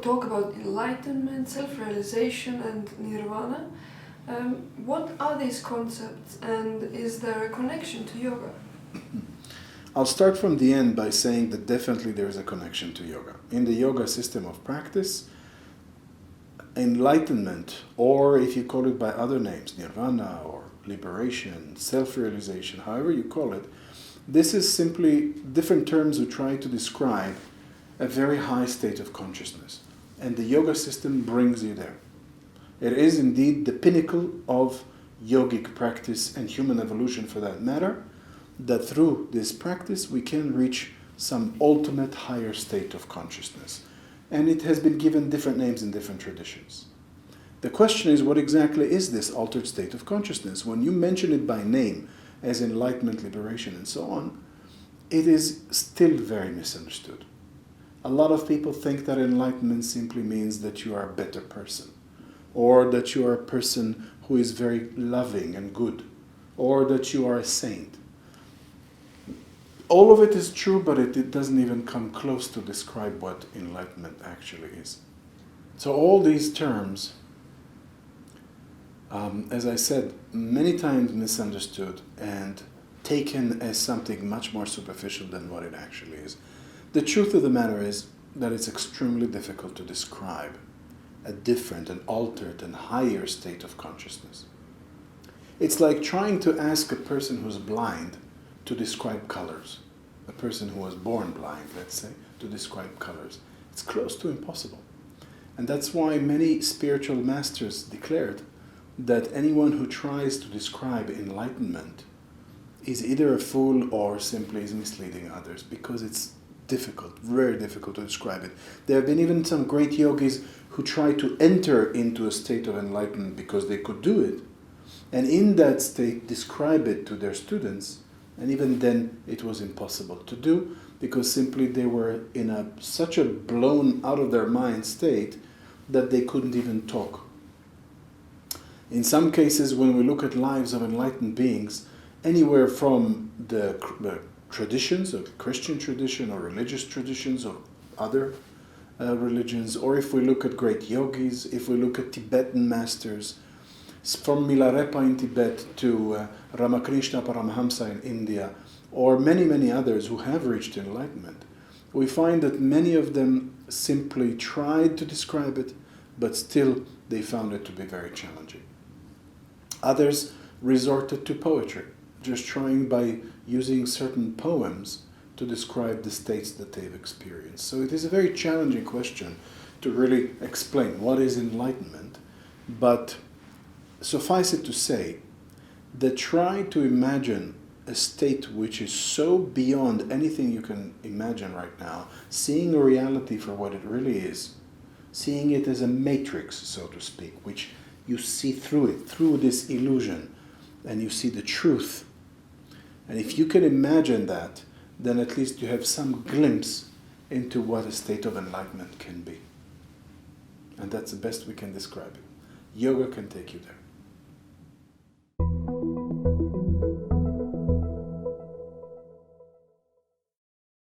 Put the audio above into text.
talk about enlightenment, self-realization and nirvana. What are these concepts, and is there a connection to yoga? I'll start from the end by saying that definitely there is a connection to yoga. In the yoga system of practice, enlightenment, or if you call it by other names, nirvana or liberation, self-realization, however you call it, this is simply different terms who try to describe a very high state of consciousness. And the yoga system brings you there. It is indeed the pinnacle of yogic practice and human evolution for that matter, that through this practice we can reach some ultimate higher state of consciousness. And it has been given different names in different traditions. The question is, what exactly is this altered state of consciousness? When you mention it by name, as enlightenment, liberation, and so on, it is still very misunderstood. A lot of people think that enlightenment simply means that you are a better person, or that you are a person who is very loving and good, or that you are a saint. All of it is true, but it doesn't even come close to describe what enlightenment actually is. So all these terms, as I said, many times misunderstood and taken as something much more superficial than what it actually is. The truth of the matter is that it's extremely difficult to describe a different and altered and higher state of consciousness. It's like trying to ask a person who's blind to describe colors. A person who was born blind, let's say, to describe colors. It's close to impossible. And that's why many spiritual masters declared that anyone who tries to describe enlightenment is either a fool or simply is misleading others, because it's difficult, very difficult to describe it. There have been even some great yogis who tried to enter into a state of enlightenment because they could do it, and in that state describe it to their students, and even then it was impossible to do, because simply they were in such a blown out of their mind state that they couldn't even talk. In some cases, when we look at lives of enlightened beings, anywhere from the traditions of Christian tradition or religious traditions or other religions, or if we look at great yogis, if we look at Tibetan masters, from Milarepa in Tibet to Ramakrishna Paramahamsa in India, or many, many others who have reached enlightenment, we find that many of them simply tried to describe it, but still they found it to be very challenging. Others resorted to poetry, just trying by using certain poems to describe the states that they've experienced. So it is a very challenging question to really explain what is enlightenment, but suffice it to say that try to imagine a state which is so beyond anything you can imagine right now, seeing a reality for what it really is, seeing it as a matrix, so to speak, which you see through it, through this illusion, and you see the truth. And if you can imagine that, then at least you have some glimpse into what a state of enlightenment can be. And that's the best we can describe it. Yoga can take you there.